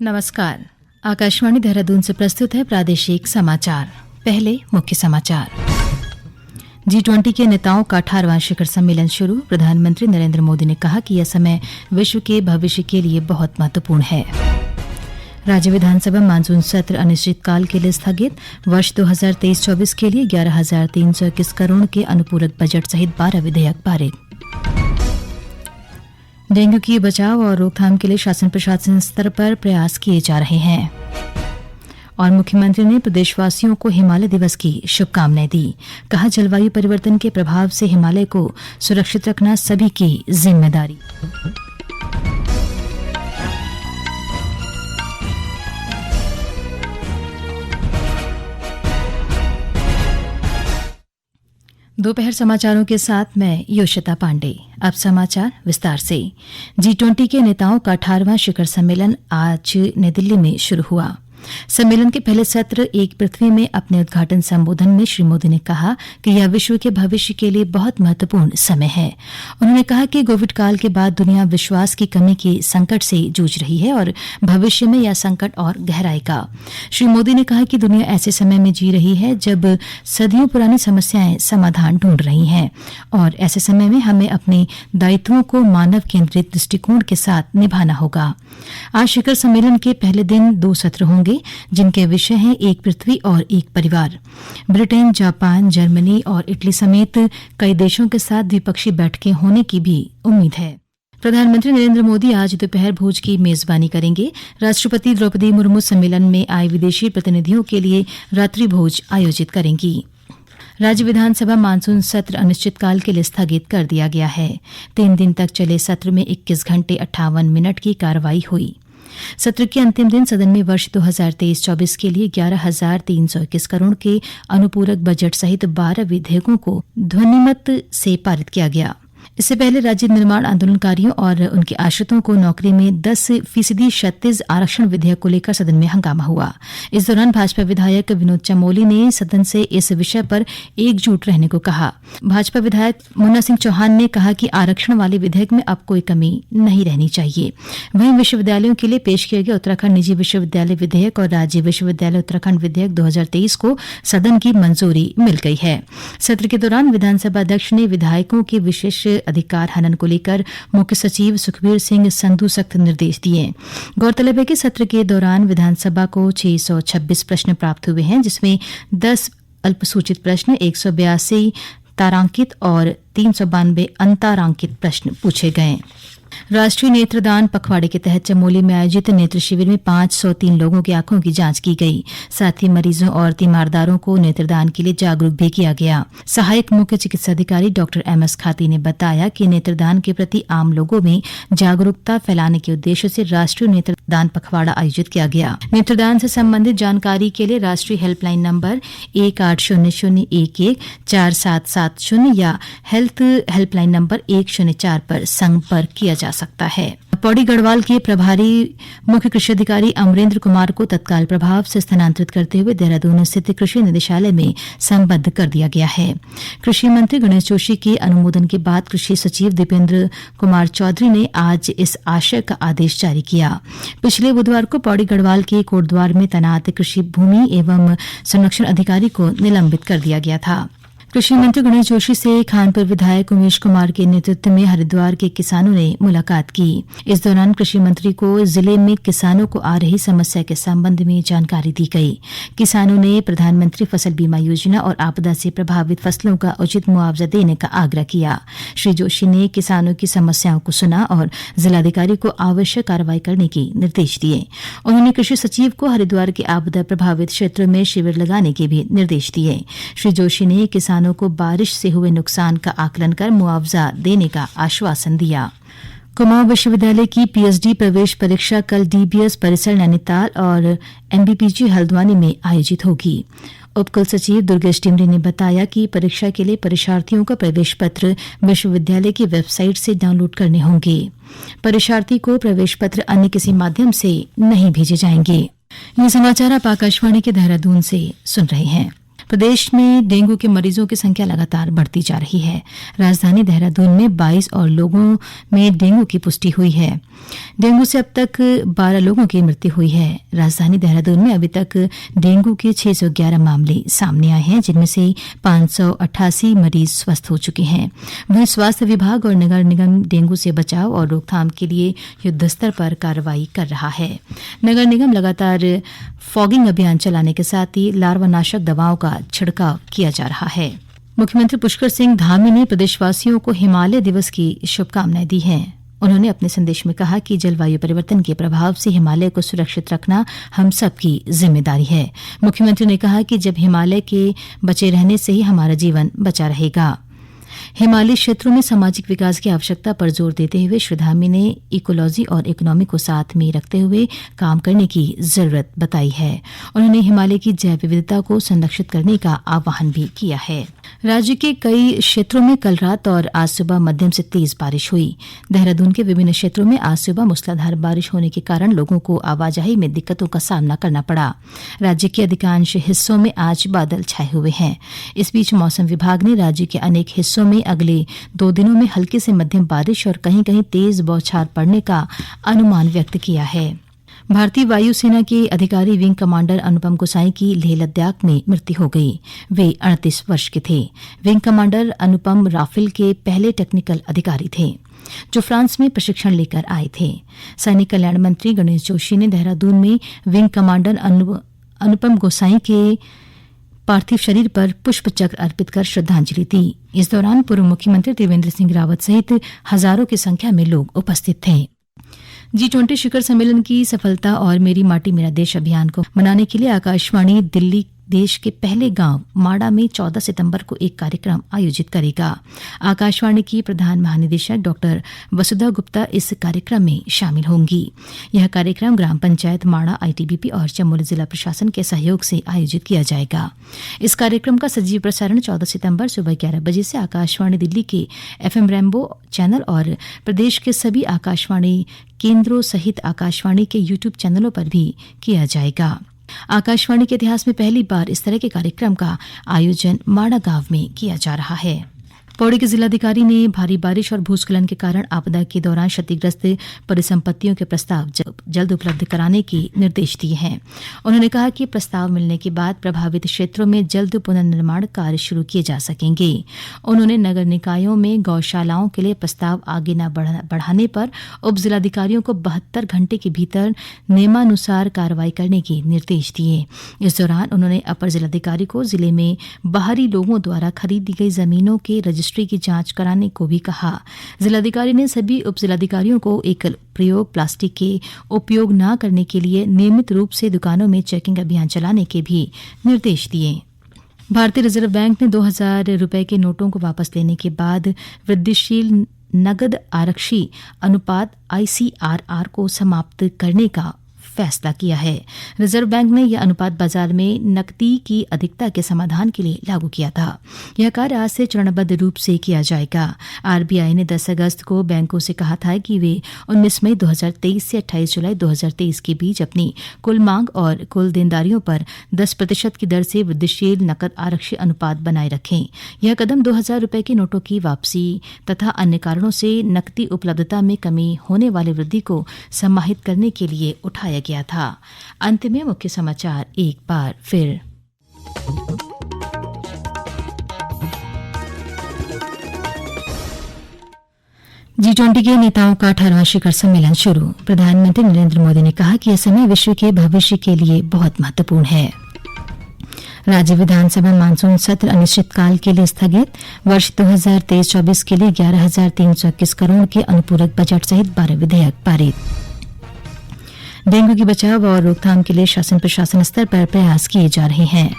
नमस्कार। आकाशवाणी देहरादून से प्रस्तुत है प्रादेशिक समाचार। पहले मुख्य समाचार। G20 के नेताओं का 18वां शिखर सम्मेलन शुरू। प्रधानमंत्री नरेंद्र मोदी ने कहा कि यह समय विश्व के भविष्य के लिए बहुत महत्वपूर्ण है। राज्य विधानसभा मानसून सत्र अनिश्चितकाल के लिए स्थगित। वर्ष 2023-24 के लिए 11,321 करोड़ के अनुपूरक बजट सहित 12 विधेयक पारित। डेंगू की बचाव और रोकथाम के लिए शासन प्रशासन स्तर पर प्रयास किए जा रहे हैं। और मुख्यमंत्री ने प्रदेशवासियों को हिमालय दिवस की शुभकामनाएं दी। कहा, जलवायु परिवर्तन के प्रभाव से हिमालय को सुरक्षित रखना सभी की जिम्मेदारी। दोपहर समाचारों के साथ मैं योशिता पांडे। अब समाचार विस्तार से। G20 के नेताओं का 18वां शिखर सम्मेलन आज नई दिल्ली में शुरू हुआ। सम्मेलन के पहले सत्र एक पृथ्वी में अपने उद्घाटन संबोधन में श्री मोदी ने कहा कि यह विश्व के भविष्य के लिए बहुत महत्वपूर्ण समय है। उन्होंने कहा कि कोविड काल के बाद दुनिया विश्वास की कमी के संकट से जूझ रही है और भविष्य में यह संकट और गहराएगा। श्री मोदी ने कहा कि दुनिया ऐसे समय में जी रही है जब सदियों पुरानी समस्याएं समाधान ढूंढ रही हैं और ऐसे समय में हमें अपने दायित्वों को मानव केंद्रित दृष्टिकोण के साथ निभाना होगा। आज शिखर सम्मेलन के पहले दिन 2 सत्र होंगे जिनके विषय हैं एक पृथ्वी और एक परिवार। ब्रिटेन, जापान, जर्मनी और इटली समेत कई देशों के साथ द्विपक्षीय बैठकें होने की भी उम्मीद है। प्रधानमंत्री नरेंद्र मोदी आज दोपहर भोज की मेजबानी करेंगे। राष्ट्रपति द्रौपदी मुर्मू सम्मेलन में आए विदेशी प्रतिनिधियों के लिए रात्रि भोज आयोजित करेंगी। राज्य विधानसभा मानसून सत्र अनिश्चितकाल के लिए स्थगित कर दिया गया है। 3 दिन तक चले सत्र में 21 घंटे 58 मिनट की कार्रवाई हुई। सत्र के अंतिम दिन सदन में वर्ष 2023-24 के लिए 11,321 करोड़ के अनुपूरक बजट सहित 12 विधेयकों को ध्वनिमत से पारित किया गया। इससे पहले राज्य निर्माण आंदोलनकारियों और उनके आश्रितों को नौकरी में 10% क्षतिज आरक्षण विधेयक को लेकर सदन में हंगामा हुआ। इस दौरान भाजपा विधायक विनोद चमोली ने सदन से इस विषय पर एकजुट रहने को कहा। भाजपा विधायक मुन्ना सिंह चौहान ने कहा कि आरक्षण वाले विधेयक में अब कोई कमी नहीं रहनी चाहिए। वहीं विश्वविद्यालयों के लिए पेश किए गए उत्तराखंड निजी विश्वविद्यालय विधेयक और राज्य विश्वविद्यालय उत्तराखंड विधेयक 2023 को सदन की मंजूरी मिल गई है। सत्र के दौरान विधानसभा अध्यक्ष ने विधायकों के विशेष अधिकार हनन को लेकर मुख्य सचिव सुखबीर सिंह संधू सख्त निर्देश दिए। गौरतलब है कि सत्र के दौरान विधानसभा को 626 प्रश्न प्राप्त हुए हैं, जिसमें 10 अल्पसूचित प्रश्न, 182 तारांकित और 392 अंतारांकित प्रश्न पूछे गए। राष्ट्रीय नेत्रदान पखवाड़े के तहत चमोली में आयोजित नेत्र शिविर में 503 लोगों की आंखों की जांच की गई। साथ ही मरीजों और तीमारदारों को नेत्रदान के लिए जागरूक भी किया गया। सहायक मुख्य चिकित्सा अधिकारी डॉक्टर MS खाती ने बताया कि नेत्रदान के प्रति आम लोगों में जागरूकता फैलाने के उद्देश्य से राष्ट्रीय नेत्रदान पखवाड़ा आयोजित किया गया। नेत्रदान से संबंधित जानकारी के लिए राष्ट्रीय हेल्पलाइन नंबर 1800114770 या हेल्थ हेल्पलाइन नंबर 104 पर संपर्क किया जा सकता है। पौड़ी गढ़वाल के प्रभारी मुख्य कृषि अधिकारी अमरेंद्र कुमार को तत्काल प्रभाव से स्थानांतरित करते हुए देहरादून स्थित कृषि निदेशालय में संबद्ध कर दिया गया है। कृषि मंत्री गणेश जोशी के अनुमोदन के बाद कृषि सचिव दीपेंद्र कुमार चौधरी ने आज इस आशय का आदेश जारी किया। पिछले बुधवार को पौड़ी गढ़वाल के कोटद्वार में तैनात कृषि भूमि एवं संरक्षण अधिकारी को निलंबित कर दिया गया था। कृषि मंत्री गणेश जोशी से खानपुर विधायक उमेश कुमार के नेतृत्व में हरिद्वार के किसानों ने मुलाकात की। इस दौरान कृषि मंत्री को जिले में किसानों को आ रही समस्या के संबंध में जानकारी दी गई। किसानों ने प्रधानमंत्री फसल बीमा योजना और आपदा से प्रभावित फसलों का उचित मुआवजा देने का आग्रह किया। श्री जोशी ने किसानों की समस्याओं को सुना और जिलाधिकारी को आवश्यक कार्रवाई करने के निर्देश दिए। उन्होंने कृषि सचिव को हरिद्वार के आपदा प्रभावित क्षेत्रों में शिविर लगाने के भी निर्देश दिए। श्री जोशी ने किसानों को बारिश से हुए नुकसान का आकलन कर मुआवजा देने का आश्वासन दिया। कुमाऊं विश्वविद्यालय की PhD प्रवेश परीक्षा कल DBS परिसर नैनीताल और MBPG हल्द्वानी में आयोजित होगी। उपकुल सचिव दुर्गेश टिमरी ने बताया कि परीक्षा के लिए परीक्षार्थियों का प्रवेश पत्र विश्वविद्यालय की वेबसाइट से डाउनलोड करने होंगे। परीक्षार्थी को प्रवेश पत्र अन्य किसी माध्यम से नहीं भेजे जाएंगे। ये समाचार आप आकाशवाणी के देहरादून से सुन रहे हैं। प्रदेश में डेंगू के मरीजों की संख्या लगातार बढ़ती जा रही है। राजधानी देहरादून में 22 और लोगों में डेंगू की पुष्टि हुई है। डेंगू से अब तक 12 लोगों की मृत्यु हुई है। राजधानी देहरादून में अभी तक डेंगू के 611 मामले सामने आए हैं, जिनमें से 588 मरीज स्वस्थ हो चुके हैं। वहीं स्वास्थ्य विभाग और नगर निगम डेंगू से बचाव और रोकथाम के लिए युद्धस्तर पर कार्रवाई कर रहा है। नगर निगम लगातार फॉगिंग अभियान चलाने के साथ ही लार्वानाशक दवाओं का छिड़काव किया जा रहा है। मुख्यमंत्री पुष्कर सिंह धामी ने प्रदेशवासियों को हिमालय दिवस की शुभकामनाएं दी हैं। उन्होंने अपने संदेश में कहा कि जलवायु परिवर्तन के प्रभाव से हिमालय को सुरक्षित रखना हम सबकी जिम्मेदारी है। मुख्यमंत्री ने कहा कि जब हिमालय के बचे रहने से ही हमारा जीवन बचा रहेगा। हिमालयी क्षेत्रों में सामाजिक विकास की आवश्यकता पर जोर देते हुए श्री धामी ने इकोलॉजी और इकोनॉमी को साथ में रखते हुए काम करने की जरूरत बताई है। उन्होंने हिमालय की जैव विविधता को संरक्षित करने का आह्वान भी किया है। राज्य के कई क्षेत्रों में कल रात और आज सुबह मध्यम से तेज बारिश हुई। देहरादून के विभिन्न क्षेत्रों में आज सुबह मूसलाधार बारिश होने के कारण लोगों को आवाजाही में दिक्कतों का सामना करना पड़ा। राज्य के अधिकांश हिस्सों में आज बादल छाए हुए हैं। इस बीच मौसम विभाग ने राज्य के अनेक हिस्सों में अगले 2 दिनों में हल्की से मध्यम बारिश और कहीं कहीं तेज बौछार पड़ने का अनुमान व्यक्त किया है। भारतीय वायुसेना के अधिकारी विंग कमांडर अनुपम गोसाई की लेह लद्दाख में मृत्यु हो गई। वे 38 वर्ष के थे। विंग कमांडर अनुपम राफेल के पहले टेक्निकल अधिकारी थे जो फ्रांस में प्रशिक्षण लेकर आए थे। सैनिक कल्याण मंत्री गणेश जोशी ने देहरादून में विंग कमांडर अनुपम गोसाई के पार्थिव शरीर पर पुष्प चक्र अर्पित कर श्रद्धांजलि दी। इस दौरान पूर्व मुख्यमंत्री त्रिवेंद्र सिंह रावत सहित हजारों की संख्या में लोग उपस्थित थे। G20 शिखर सम्मेलन की सफलता और मेरी माटी मेरा देश अभियान को मनाने के लिए आकाशवाणी दिल्ली देश के पहले गांव माड़ा में 14 सितंबर को एक कार्यक्रम आयोजित करेगा। आकाशवाणी की प्रधान महानिदेशक डॉक्टर वसुधा गुप्ता इस कार्यक्रम में शामिल होंगी। यह कार्यक्रम ग्राम पंचायत माड़ा ITBP और चमोली जिला प्रशासन के सहयोग से आयोजित किया जाएगा। इस कार्यक्रम का सजीव प्रसारण 14 सितंबर सुबह 11 बजे से आकाशवाणी दिल्ली के FM रेनबो चैनल और प्रदेश के सभी आकाशवाणी केंद्रों सहित आकाशवाणी के YouTube चैनलों पर भी किया जाएगा। आकाशवाणी के इतिहास में पहली बार इस तरह के कार्यक्रम का आयोजन माड़ा गांव में किया जा रहा है। पौड़ी के जिलाधिकारी ने भारी बारिश और भूस्खलन के कारण आपदा के दौरान क्षतिग्रस्त परिसंपत्तियों के प्रस्ताव जल्द उपलब्ध कराने के निर्देश दिए हैं। उन्होंने कहा कि प्रस्ताव मिलने के बाद प्रभावित क्षेत्रों में जल्द पुनर्निर्माण कार्य शुरू किए जा सकेंगे। उन्होंने नगर निकायों में गौशालाओं के लिए प्रस्ताव आगे न बढ़ाने पर उप जिलाधिकारियों को 72 घंटे के भीतर नियमानुसार कार्रवाई करने के निर्देश दिए। इस दौरान उन्होंने अपर जिलाधिकारी को जिले में बाहरी लोगों द्वारा खरीदी गई जमीनों के रजिस्ट्री की जांच कराने को भी कहा। जिलाधिकारी ने सभी उप जिलाधिकारियों को एकल प्रयोग प्लास्टिक के उपयोग न करने के लिए नियमित रूप से दुकानों में चेकिंग अभियान चलाने के भी निर्देश दिए। भारतीय रिजर्व बैंक ने 2000 रुपए के नोटों को वापस लेने के बाद वृद्धिशील नकद आरक्षी अनुपात ICRR को समाप्त करने का फैसला किया है। रिजर्व बैंक ने यह अनुपात बाजार में नकदी की अधिकता के समाधान के लिए लागू किया था। यह कार्य आज से चरणबद्ध रूप से किया जाएगा। RBI ने 10 अगस्त को बैंकों से कहा था कि वे 19 मई 2023 से 28 जुलाई 2023 के बीच अपनी कुल मांग और कुल देनदारियों पर 10% की दर से वृद्धिशील नकद आरक्षी अनुपात बनाए रखें। यह कदम 2000 रुपए के नोटों की वापसी तथा अन्य कारणों से नकदी उपलब्धता में कमी होने वाली वृद्धि को समाहित करने के लिए उठाया गया था। अंत में मुख्य समाचार एक बार फिर। G20 के नेताओं का 18वां शिखर सम्मेलन शुरू। प्रधानमंत्री नरेंद्र मोदी ने कहा कि यह समय विश्व के भविष्य के लिए बहुत महत्वपूर्ण है। राज्य विधानसभा मानसून सत्र अनिश्चितकाल के लिए स्थगित। वर्ष 2023-24 के लिए 11,321 करोड़ के अनुपूरक बजट सहित 12 विधेयक पारित। डेंगू की बचाव और रोकथाम के लिए शासन प्रशासन स्तर पर प्रयास किए जा रहे हैं।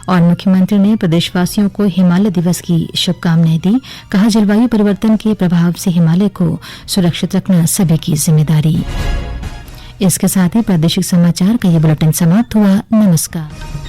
और मुख्यमंत्री ने प्रदेशवासियों को हिमालय दिवस की शुभकामनाएं दी। कहा जलवायु परिवर्तन के प्रभाव से हिमालय को सुरक्षित रखना सभी की जिम्मेदारी। इसके साथ ही प्रादेशिक समाचार का ये बुलेटिन समाप्त हुआ। नमस्कार।